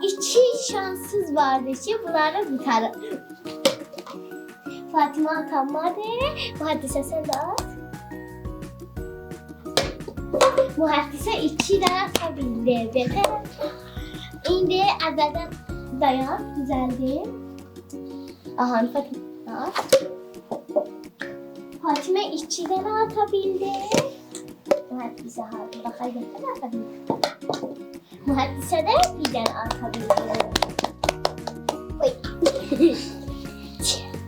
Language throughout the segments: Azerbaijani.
İki şanssız vardı ki bunları tutarım. Fatıma atamadı. Muhaddise sen de at. Muhaddise 2 de atabildi. Beter. İndi əvvəldən dayan, düzəldim. Aha, Fatıma at. Fatıma 2 dənə atabildi. Muhaddisə harada baxayım, nə atabildi? Muhaddisə də bir dənə atabildi. Oy.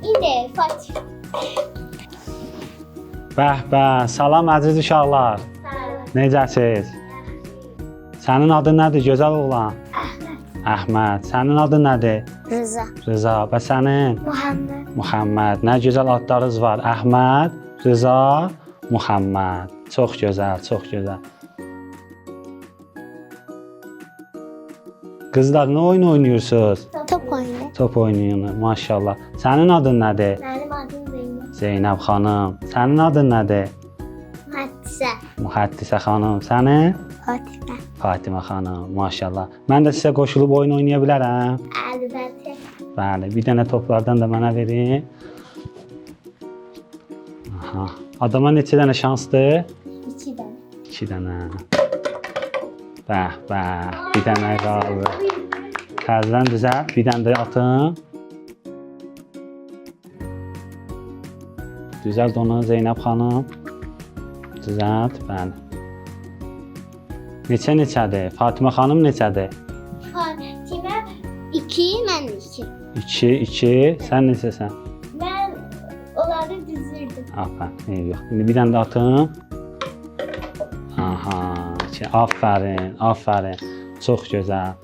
İndi Fatıma. Bəh, salam əziz uşaqlar. Necəsiz? Sənin adın nədir, gözəl oğlan? Əhməd. Sənin adın nədir? Rıza. Rıza. Və sənin? Muhammed. Muhammed. Nə gözəl adlarınız var. Əhməd, Rıza, Muhammed. Çox gözəl, çox gözəl. Qızlar, nə oyun oynuyorsunuz? Top oyunu. Top oynuyorsunuz, maşallah. Sənin adın nədir? Mənim adım Zeynep. Zeynəb xanım. Sənin adın nədir? Muhaddisə. Muhaddisə xanım. Sənin? Fatimə. Fatimə xanım, maşallah. Mən də sizə qoşulub oyun oynaya bilərəm. Əlbəttə. Bəli, bir dənə toplardan da mənə verin. Aha. Adama neçə dənə şansdır? 2 dənə. 2 dənə. Bəh, bir dənə qaldı. Təzədən düzəlt, bir dənə də atın. Düzəlt onu Zeynəb xanım. Düzəlt, bəli. Neçədir? Fatimə xanım neçədir? Fatimə 2, mən 2. 2, sən neçəsən? Mən onları düzürdüm. Aferin, yox. İndi bir dənə də atın. Aha, aferin. Çox gözəl.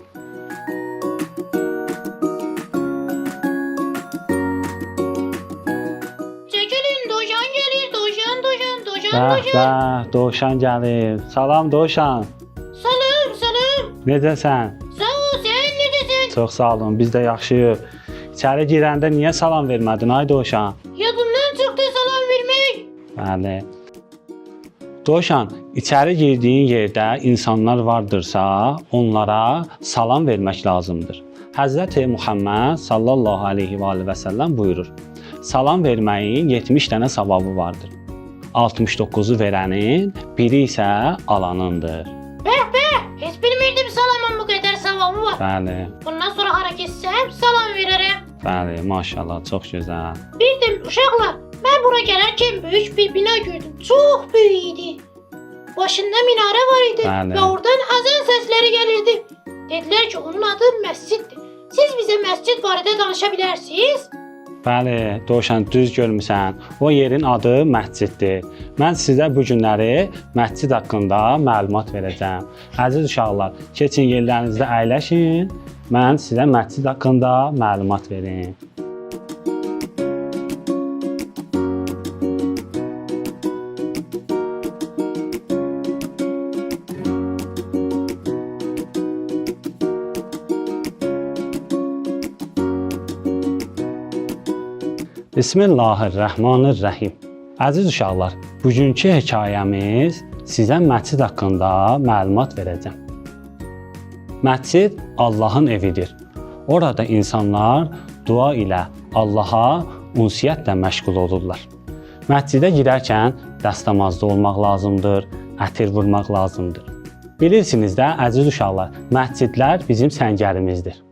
Çəkilin, Dovşan gəlir, Dovşan. Bəh, Dovşan gəlir. Salam Dovşan. Salam. Necəsən? Sağ ol, sən necəsən? Çox sağ olun, biz də yaxşıyıq. İçəri girəndə niyə salam vermədin, ay Dovşan? Yadımdan çıxdı salam vermək. Bəli. Dovşan, içəri girdiyin yerdə insanlar vardırsa, onlara salam vermək lazımdır. Həzrəti Muhammed sallallahu aleyhi və səlləm buyurur. Salam verməyin 70 dənə savabı vardır. 69'u verənin, biri isə alanındır. Heç bilmirdim salamın bu qədər savabı var. Bəli, Bundan sonra hara getsəm salam verərəm. bəli, maşallah, çox gözəl. Bir də uşaqlar, mən bura gələrkən böyük bir bina gördüm. Çox böyük idi. Başında minarə var idi Bəli. və oradan azan səsləri gəlirdi. Dedilər ki, onun adı məsciddir. Siz bizə məscid barədə danışa bilərsiniz? Bəli, Dovşan, düz görmüsən. O yerin adı məsciddir. Mən sizə bu günləri məscid haqqında məlumat verəcəm. Əziz uşaqlar, keçin yerlərinizdə əyləşin. Mən sizə məscid haqqında məlumat verim. Bismillahirrahmanirrahim. Əziz uşaqlar, bugünkü hekayəmiz sizə məscid haqqında məlumat verəcəm. Məscid Allahın evidir. Orada insanlar dua ilə Allaha ünsiyyətlə məşğul olurlar. Məscidə girərkən dəstəmazda olmaq lazımdır, ətir vurmaq lazımdır. Bilirsiniz də, əziz uşaqlar, məscidlər bizim səngərimizdir.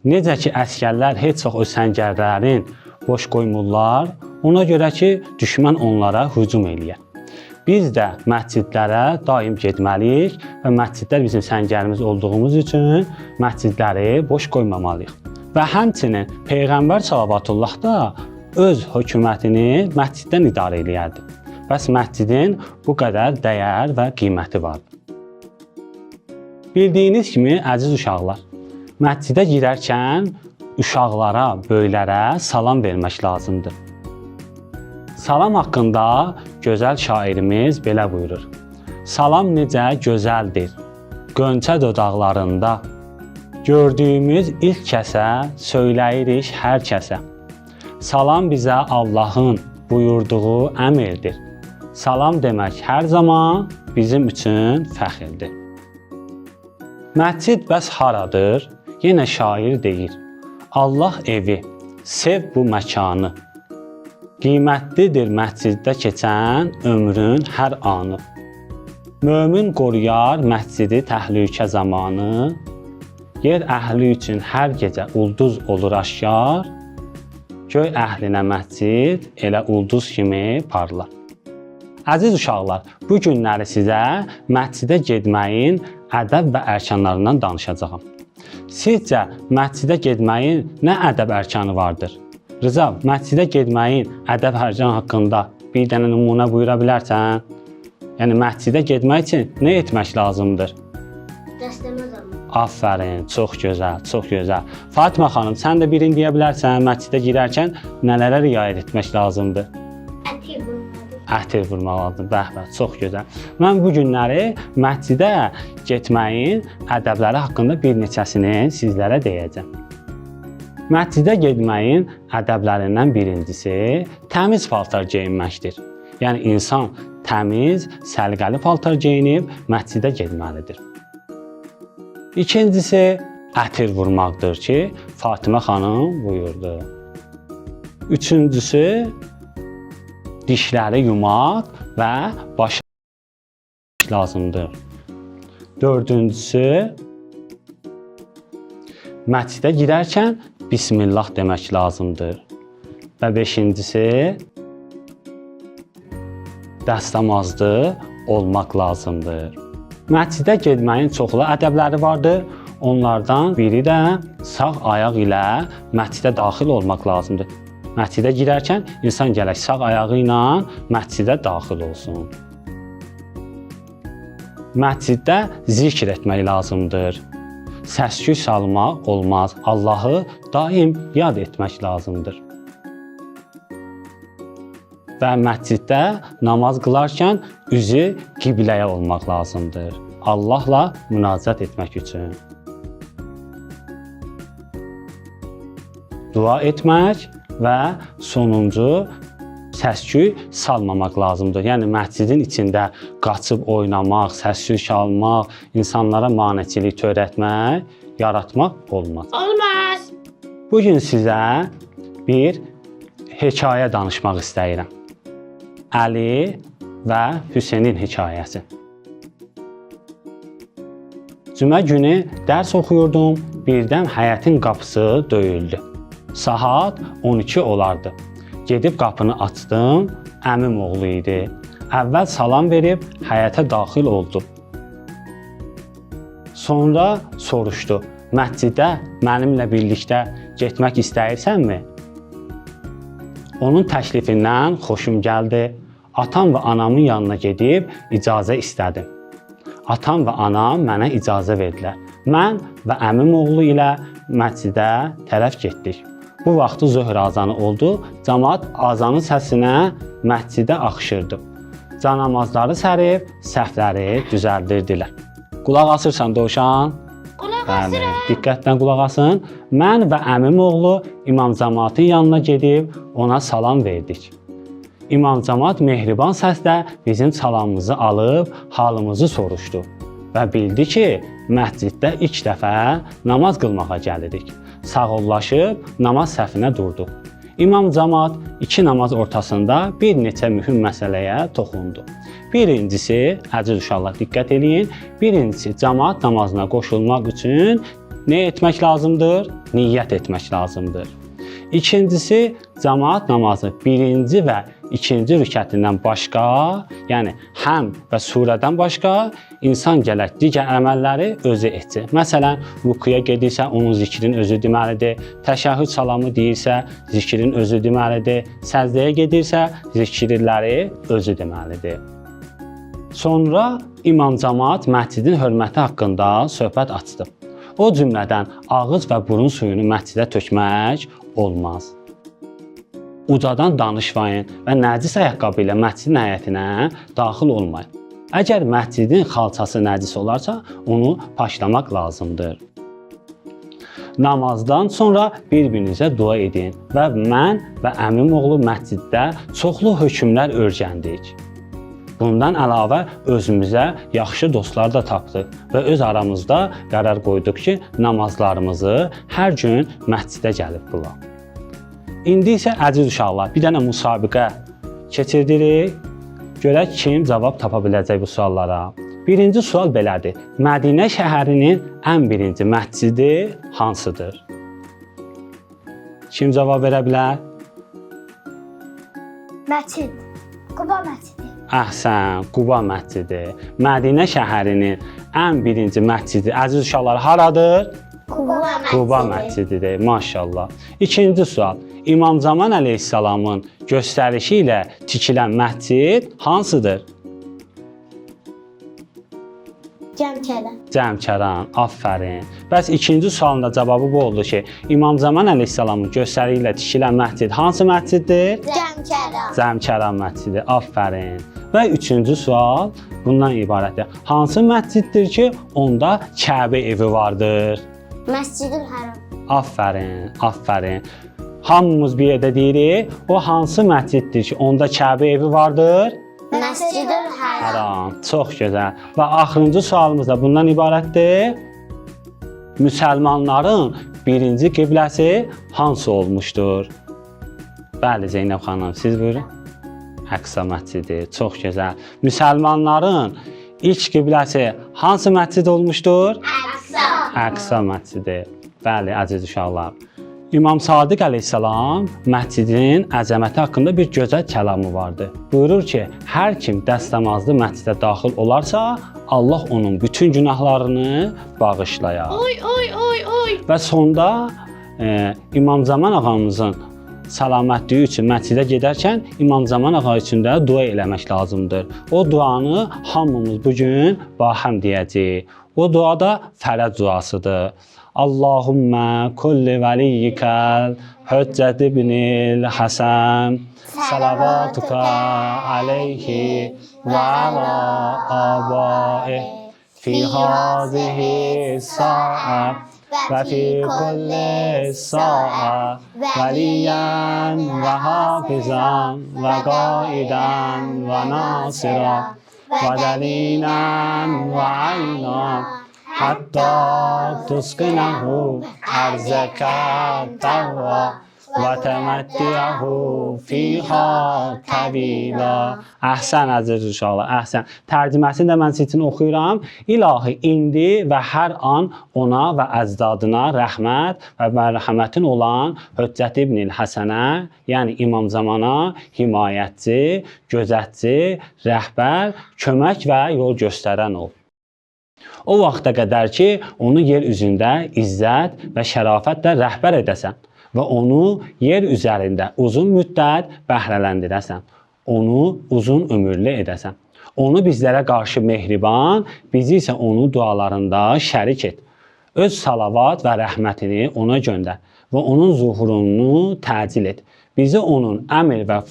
Necə ki, əskərlər heç çox öz səngərlərin boş qoymurlar, ona görə ki, düşmən onlara hücum eləyər. Biz də məscidlərə daim getməliyik və məscidlər bizim səngərimiz olduğumuz üçün məscidləri boş qoymamalıyıq. Və həmçinin Peyğəmbər Salavatullah da öz hökumətini məsciddən idarə eləyərdi. Bəs məscidin bu qədər dəyər və qiyməti vardır. Bildiyiniz kimi, əziz uşaqlar, məscidə girərkən uşaqlara, böyüklərə salam vermək lazımdır. Salam haqqında gözəl şairimiz belə buyurur. Salam necə gözəldir, qönçə dodaqlarında. Gördüyümüz ilk kəsə, söyləyirik hər kəsə. Salam bizə Allahın buyurduğu əmrdir. Salam demək hər zaman bizim üçün fəxrdir. Məscid bəs haradır? Yenə şair deyir. Allah evi, sev bu məkanı. Qiymətlidir məsciddə keçən ömrün hər anı. Mömin qoruyar məscidi təhlükə zamanı. Yer əhli üçün hər gecə ulduz olur aşkar. Göy əhlinə məscid elə ulduz kimi parlar. Əziz uşaqlar, bu günləri sizə məscidə getməyin ədəb və ərkanlarından danışacağam. Sizcə məscidə getməyin nə ədəb ərkanı vardır? Rıza, məscidə getməyin ədəb ərkanı haqqında bir dənə nümunə buyura bilərsən? Yəni məscidə getmək üçün nə etmək lazımdır? Dəstəməz almaq. Afərin, çox gözəl, çox gözəl. Fatimə xanım, sən də birini deyə bilərsən, məscidə girərkən nələrə riayət etmək lazımdır? Ətir vurmadır. Ətir vurmaq lazımdır. Bəh, çox gözəl. Mən bu günləri məscidə getməyin ədəbləri haqqında bir neçəsini sizlərə deyəcəm. Məscidə getməyin ədəblərindən birincisi təmiz paltar geyinməkdir. Yəni insan təmiz, səliqəli paltar geyinib məscidə getməlidir. İkincisi ətir vurmaqdır ki, Fatimə xanım buyurdu. Üçüncüsü dişləri yumaq və başa lazımdır. Dördüncüsü məscidə girərkən Bismillah demək lazımdır. Və beşincisi dəstəmazlı olmaq lazımdır. Məscidə getməyin çoxlu ədəbləri vardır. Onlardan biri də sağ ayaq ilə məscidə daxil olmaq lazımdır. Məscidə girərkən insan gərək sağ ayağı ilə məscidə daxil olsun. Məsciddə zikr etmək lazımdır. Səs-küy salmaq olmaz. Allahı daim yad etmək lazımdır. Və məsciddə namaz qılarkən üzü qibləyə olmaq lazımdır. Allahla münacat etmək üçün. Dua etmək və sonuncu səs-küy salmamaq lazımdır. Yəni məscidin içində qaçıb oynamaq, səs-küy salmaq, insanlara maneçilik törətmək, yaratmaq olmaz. Olmaz. Bu gün sizə bir hekayə danışmaq istəyirəm. Əli və Hüseynin hekayəsi. Cümə günü dərs oxuyurdum, birdən həyətin qapısı döyüldü. Saat 12 olardı. Gedib qapını açdım, əmim oğlu idi. Əvvəl salam verib həyətə daxil oldu. Sonra soruşdu, məscidə mənimlə birlikdə getmək istəyirsənmi? Onun təklifindən xoşum gəldi. Atam və anamın yanına gedib icazə istədim. Atam və anam mənə icazə verdilər. Mən və əmim oğlu ilə məscidə tərəf getdik. Bu vaxtı zöhr azanı oldu. Camaat azanın səsinə məscidə axışırdı. Canamazları sərib səhvləri düzəldirdilər. Qulaq asırsan Dovşan? Qulaq asıram. Diqqətlə qulaq asın. Mən və əmim oğlu İmam Camaatın yanına gedib ona salam verdik. İmam Camaat mehriban səslə bizim salamımızı alıb halımızı soruşdu və bildi ki, məsciddə ilk dəfə namaz qılmağa gəlirik. Sağollaşıb namaz səfinə durduq. İmam Camaat iki namaz ortasında bir neçə mühüm məsələyə toxundu. Birincisi, əziz uşaqlar diqqət edin, birincisi camaat namazına qoşulmaq üçün nə etmək lazımdır? Niyyət etmək lazımdır. İkincisi, camaat namazı birinci və ikinci rükətindən başqa, yəni həm və surədən başqa insan gərək digər əməlləri özü etsin. Məsələn, rukuya gedirsə, onun zikrin özü deməlidir. Təşəhhüd salamı deyirsə, zikrin özü deməlidir. Səcdəyə gedirsə, zikirləri özü deməlidir. Sonra İmam Camaat məscidin hörməti haqqında söhbət açdı. O cümlədən ağız və burun suyunu məscidə tökmək olmaz. Ucadan danışmayın və nəcis ayaqqabı ilə məscidin həyətinə daxil olmayın. Əgər məscidin xalçası nəcis olarsa, onu paşlamaq lazımdır. Namazdan sonra bir-birinizə dua edin və mən və əmim oğlu məsciddə çoxlu hökmlər öyrəndik. Bundan əlavə özümüzə yaxşı dostlar da tapdıq və öz aramızda qərar qoyduq ki, namazlarımızı hər gün məscidə gəlib qılaq. İndi isə əziz uşaqlar, bir dənə müsabiqə keçirdirik. Görək kim cavab tapa biləcək bu suallara. Birinci sual belədir. Mədinə şəhərinin ən birinci məscidi hansıdır? Kim cavab verə bilər? Məscid. Quba məscidi. Əhsən, Quba məscidi. Mədinə şəhərinin ən birinci məscidi, əziz uşaqlar, haradır? Quba məscididir, maşallah. İkinci sual. İmam Zaman əleyhissalamın göstərişi ilə tikilən məscid hansıdır? Cəmkərən. Cəmkəran, afərin. Bəs ikinci sualın da cavabı bu oldu ki, İmam Zaman əleyhissalamın göstərişi ilə tikilən məscid hansı məsciddir? Cəmkərən. Cəmkəran məscidi, afərin. Və üçüncü sual bundan ibarətdir. Hansı məsciddir ki, onda Kəbə evi vardır? Məscidül Həram. Afərin, afərin. Hamımız bir yerdə deyirik, o hansı məsciddir ki, onda Kəbə evi vardır? Məscidül Həram. Haram, çox gözəl. Və axırıncı sualımız da bundan ibarətdir. Müsəlmanların birinci qibləsi hansı olmuşdur? Bəli, Zeynəb xanım, siz buyurun. Əqsa məscidi, çox gözəl. Müsəlmanların ilk qibləsi hansı məscid olmuşdur? Əqsa məscidi. Bəli, əziz uşaqlar. İmam Sadiq əleyhissalam məscidin əzəməti haqqında bir gözəl kəlamı vardı. Buyurur ki, hər kim dəstəmazlı məscidə daxil olarsa, Allah onun bütün günahlarını bağışlayar. Oy. Və sonda İmam Zaman ağamızın səlamətliyi üçün məscidə gedərkən İmam Zaman ağa üçün də dua eləmək lazımdır. O duanı hamımız bugün bahəm deyəcəyik. O dua da fərəz duasıdır. Allahümmə kulli vəliyyikəl Hüccət ibnil Həsən Salavatuka aleyhi və alə abaih fi hazihi sa'a və fi kulli sa'a vəliyən və hafizən və qaidən və nasirən və dəlilən və aynən hatta tusqinahu arzaka tawwa və təməttiyahu fiha təvila. Əhsən əziz uşaqlar, əhsən. Tərcüməsini də mən sizin üçün oxuyuram. İlahi, indi və hər an ona və əzdadına rəhmət və mərhəmətin olan Hüccət ibnil Həsənə, yəni İmam Zamana himayətçi, gözətçi, rəhbər, kömək və yol göstərən ol. O vaxta qədər ki, onu yer üzündə izzət və şərafətlə rəhbər edəsən və onu yer üzərində uzun müddət bəhrələndirəsən. Onu uzun ömürlü edəsən. Onu bizlərə qarşı mehriban, bizi isə onun dualarında şərik et. Öz salavat və rəhmətini ona göndər və onun zuhurunu təcil et. Bizi onun əmr və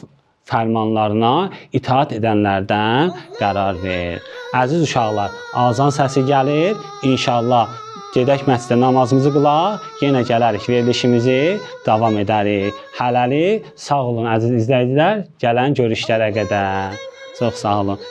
fərmanlarına itaat edənlərdən qərar ver. Əziz uşaqlar, azan səsi gəlir. İnşallah gedək məscidə namazımızı qılaq, yenə gələrik, verilişimizi davam edərik. Hələlik, sağ olun əziz izləyicilər, gələn görüşlərə qədər. Çox sağ olun.